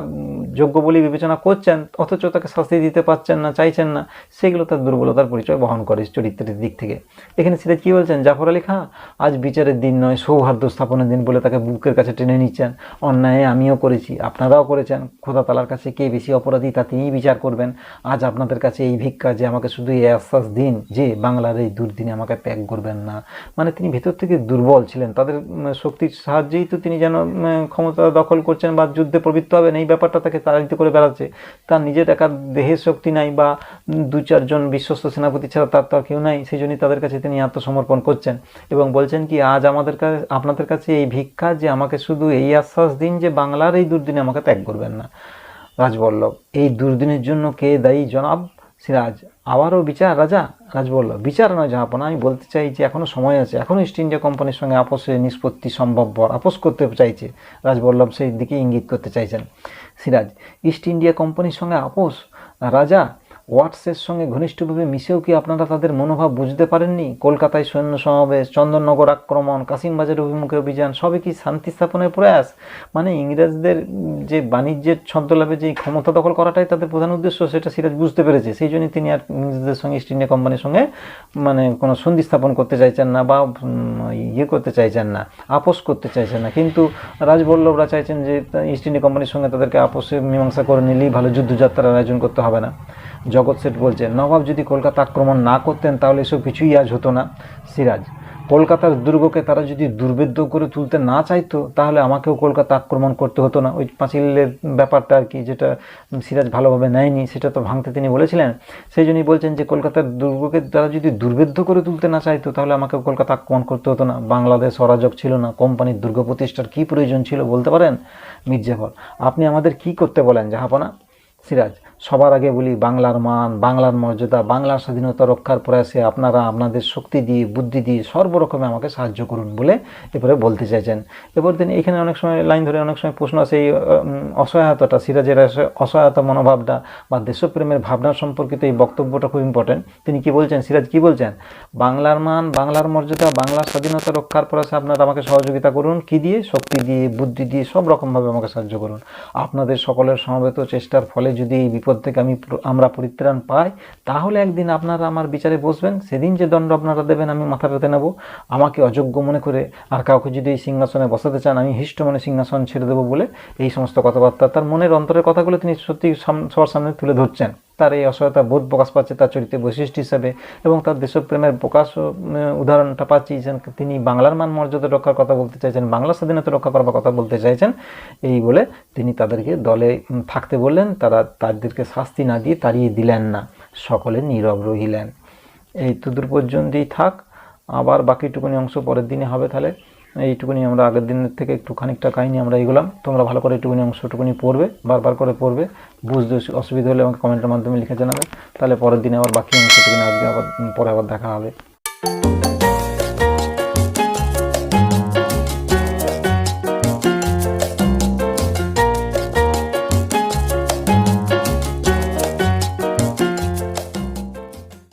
যোগ্য বলে বিবেচনা করছেন, অথচ তাকে শাস্তি দিতে পারছেন না, চাইছেন না, সেগুলো তার দুর্বলতার পরিচয় বহন করে চরিত্রের দিক থেকে। এখানে সিরাজ কী বলছেন, জাফর আলী খাঁ, আজ বিচারের দিন নয়, সৌহার্দ্য স্থাপনের দিন বলে তাকে বুকের কাছে টেনে নিচ্ছেন। অন্যায় আমিও করেছি, আপনারাও করেছেন, খোদা তালার কাছে কে বেশি অপরাধী তা তিনিই বিচার করবেন। আজ আপনাদের কাছে এই ভিক্ষা যে আমাকে শুধু এই আশ্বাস দিন যে বাংলার এই দুর্দিনে আমাকে ত্যাগ করবেন না। মানে তিনি ভেতর থেকে দুর্বল ছিলেন, তাদের শক্তির সাহায্যেই তো তিনি যেন ক্ষমতা দখল করছেন বা যুদ্ধে প্রবৃত্ত হবেন, এই ব্যাপারটা তাকে তাড়িত করে বেড়াচ্ছে। তার নিজের একার দেহের শক্তি নাই, বা দু চারজন বিশ্বস্ত সেনাপতি ছাড়া তার তো কেউ নাই, সেই জন্যই তাদের কাছে তিনি আত্মসমর্পণ করছেন এবং বলছেন কি, আজ আমাদের কাছে আপনাদের কাছে এই ভিক্ষা যে আমাকে শুধু এই আশ্বাস দিন যে বাংলার এই দুর্দিনে আমাকে ত্যাগ করবেন না। রাজবল্লভ, এই দুর্দিনের জন্য কে দায়ী জনাব? সিরাজ, আবারও বিচার? রাজা রাজবল্লভ, বিচার নয় জাহাপনা, আমি বলতে চাই যে এখনও সময় আছে, এখনও ইস্ট ইন্ডিয়া কোম্পানির সঙ্গে আপোষের নিষ্পত্তি সম্ভবপর। আপোষ করতে চাইছে রাজবল্লভ, সেই দিকে ইঙ্গিত করতে চাইছেন। সিরাজ, ইস্ট ইন্ডিয়া কোম্পানির সঙ্গে আপোষ? রাজা, ওয়াটসের সঙ্গে ঘনিষ্ঠভাবে মিশেও কি আপনারা তাদের মনোভাব বুঝতে পারেননি? কলকাতায় সৈন্য সমাবেশ, চন্দননগর আক্রমণ, কাশিমবাজার অভিমুখে অভিযান সবই কি শান্তি স্থাপনের প্রয়াস? মানে ইংরেজদের যে বাণিজ্যের ছদ্মলাভে যে ক্ষমতা দখল করাটাই তাদের প্রধান উদ্দেশ্য, সেটা সিরাজ বুঝতে পেরেছে। সেই জন্যই তিনি আর ইংরেজদের সঙ্গে ইস্ট ইন্ডিয়া কোম্পানির সঙ্গে মানে কোনো সন্ধি স্থাপন করতে চাইছেন না বা ইয়ে করতে চাইছেন না, আপোষ করতে চাইছেন না। কিন্তু রাজবল্লভরা চাইছেন যে ইস্ট ইন্ডিয়া কোম্পানির সঙ্গে তাদেরকে আপোষে মীমাংসা করে নিলেই ভালো, যুদ্ধযাত্রার আয়োজন করতে হবে না। জগৎ শেঠ বলছে, নবাব যদি কলকাতা আক্রমণ না করতেন তাহলে এসব কিছুই আজ হতো না। সিরাজ, কলকাতার দুর্গকে তারা যদি দুর্ভেদ্য করে তুলতে না চাইতো তাহলে আমাকেও কলকাতা আক্রমণ করতে হতো না। ওই পাঁচিলের ব্যাপারটা আর কি, যেটা সিরাজ ভালোভাবে নেয়নি, সেটা তো ভাঙতে তিনি বলেছিলেন। সেই জন্যই বলছেন যে কলকাতার দুর্গকে তারা যদি দুর্ভেদ্য করে তুলতে না চাইতো তাহলে আমাকেও কলকাতা আক্রমণ করতে হতো না। বাংলাদেশ অরাজক ছিল না, কোম্পানির দুর্গ প্রতিষ্ঠার কী প্রয়োজন ছিল বলতে পারেন? মির্জাফর, আপনি আমাদের কি করতে বলেন জাহাপনা? সিরাজ, সবার আগে বলি, বাংলার মান, বাংলার মর্যাদা, বাংলার স্বাধীনতা রক্ষার প্রয়াসে আপনারা আপনাদের শক্তি দিয়ে, বুদ্ধি দিয়ে সর্বরকমে আমাকে সাহায্য করুন বলে এরপরে বলতে চাইছেন। এরপর তিনি এখানে অনেক সময় লাইন ধরে অনেক সময় প্রশ্ন আছে, এই অসহায়তাটা, সিরাজের অসহায়তা মনোভাবটা বা দেশপ্রেমের ভাবনা সম্পর্কিত এই বক্তব্যটা খুব ইম্পর্টেন্ট। তিনি কি বলছেন, সিরাজ কি বলছেন? বাংলার মান, বাংলার মর্যাদা, বাংলার স্বাধীনতা রক্ষার প্রয়াসে আপনারা আমাকে সহযোগিতা করুন। কি দিয়ে? শক্তি দিয়ে, বুদ্ধি দিয়ে, সব রকমভাবে আমাকে সাহায্য করুন। আপনাদের সকলের সমবেত চেষ্টার ফলে যদি এই বিপদ থেকে আমরা পরিত্রাণ পাই তাহলে একদিন আপনারা আমার বিচারে বসবেন। সেদিন যে দণ্ড আপনারা দেবেন আমি মাথা পেতে নেব। আমাকে অযোগ্য মনে করে আর কাউকে যদি এই সিংহাসনে বসাতে চান আমি হিষ্ট মনে সিংহাসন ছেড়ে দেবো বলে এই সমস্ত কথাবার্তা, তার মনের অন্তরের কথাগুলো তিনি সত্যি সবার সামনে তুলে ধরছেন। তার এই অসহায়তা বোধ প্রকাশ পাচ্ছে তার চরিত্রের বৈশিষ্ট্য হিসাবে, এবং তার দেশপ্রেমের প্রকাশ উদাহরণটা পাচ্ছি। তিনি বাংলার মান মর্যাদা রক্ষার কথা বলতে চাইছেন, বাংলার স্বাধীনতা রক্ষা করার কথা বলতে চাইছেন। এই বলে তিনি তাদেরকে দলে থাকতে বললেন। তাদেরকে শাস্তি না দিয়ে তাড়িয়ে দিলেন না, সকলে নীরব রহিলেন। এই দূর পর্যন্তই থাক, আবার বাকিটুকুনি অংশ পরের দিনে হবে। তাহলে এইটুকুনি আমরা আগের দিনের থেকে একটু খানিকটা কাহিনি আমরা এগোলাম। তোমরা ভালো করে এইটুকুনি অংশটুকুনি পড়বে, বারবার করে পড়বে। বুঝতে অসুবিধা হলে আমাকে কমেন্টের মাধ্যমে লিখে জানাবে। তাহলে পরের দিনে আবার বাকি অংশটুকুনি আজকে আবার পরে আবার দেখা হবে।